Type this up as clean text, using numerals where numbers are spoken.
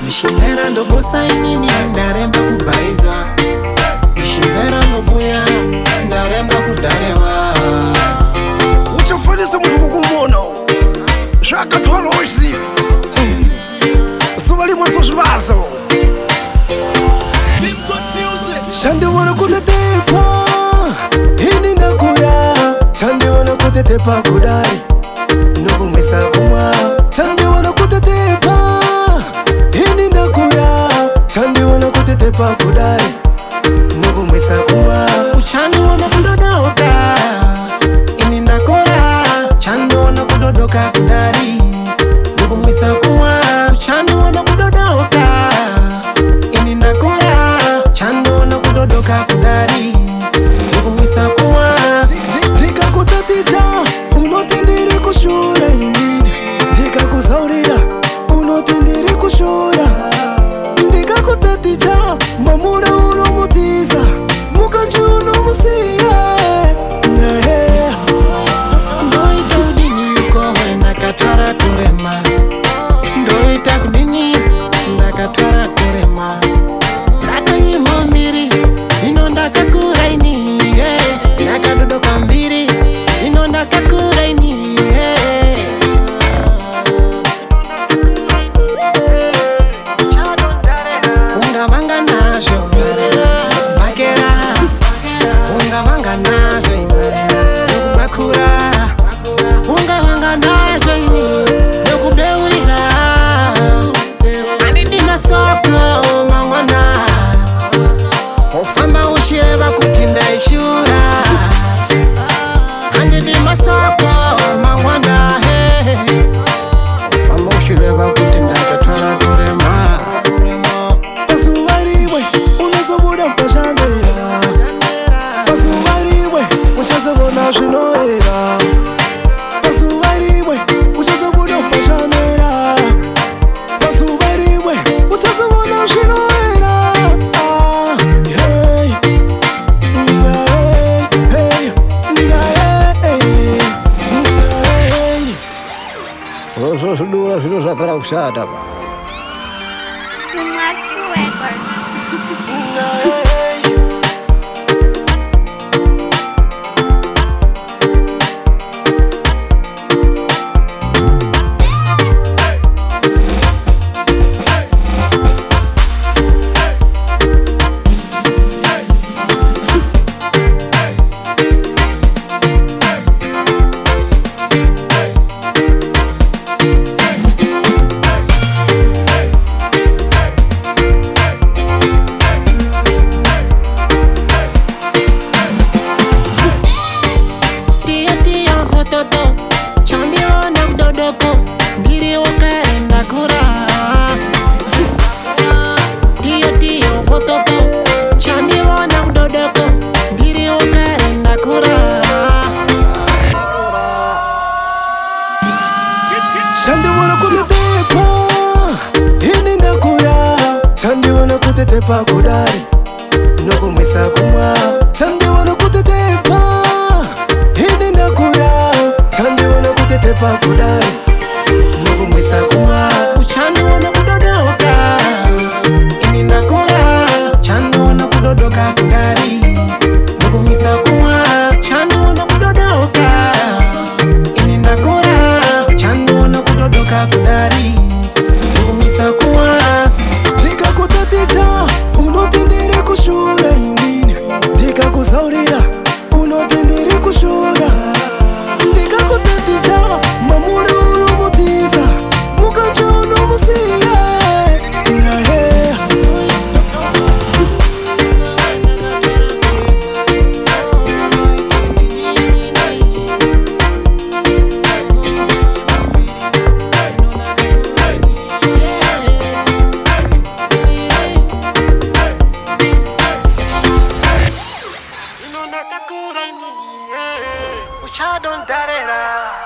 Ishimera ndo bosa inini ndaremba kubaizwa. Ishimera ndo buya ndaremba kudarewa. Uchafanyisa mvuku kumbono shaka twalozi Subali mwaso shivaso Shande wana kutetepa Hini nakura Shande wana kutetepa kudari Nubu mwisa kumwa Shande wana kutetepa Hini nakura Shande wana kutetepa kudari Nubu mwisa kumwa Uchani wana kudodoka Ini nakura Chandi wana kudodoka kudari Nubu mwisa kumwa Uchani wana kudodoka Ini nakura Chandi wana kudodoka kudari Nubu mwisa kumwa Dika kutatija Unotindiri kushura ingine Dika kusaurira Unotindiri kushura Dika kutatija Mamura uromutiza Mukaji unomusiya Ndoita kudini yuko wena katwara kurema. Ndoita kudini ndakatwara kurema. Ndaka nyimo mbiri ino ndakakuraini ndakadodoka mbiri ino ndakakuraini ungavanga nazvo bakera ungavanga nazvo nokubakura ungavanga nazvo ini nokubeurira handidi masoko mangwana ufamba uchireva kuti ndaishura handidi masoko mangwana ufamba uchireva kuti ndakatwara kurema. Pasuvariwe unozobuda mpashandera Pasuvariwe uchazobona zvinoera Pasuvariwe uchazobuda mpashandera Pasuvariwe uchazobona zvinoera Hey Zvozvodura zviro zvapera kushata ba Kutetepa kudari Nokumwisa kumwa Chande wana kutetepa Hini nakura Chande wana kutetepa kudari Nokumwisa kumwa Uchani wana kudodoka Ini nakura Chandi wana kudodoka kudari Nokumwisa kumwa Chandi wana kudodoka Ini nakura Chandi wana kudodoka kudari Nokumwisa kumwa Dika kutatija Unotindiri kushura ingine Dika kusaurira Unotindiri kushura Dika kutatija Mamura uromutiza Mukaji unomusiya Uchadon darera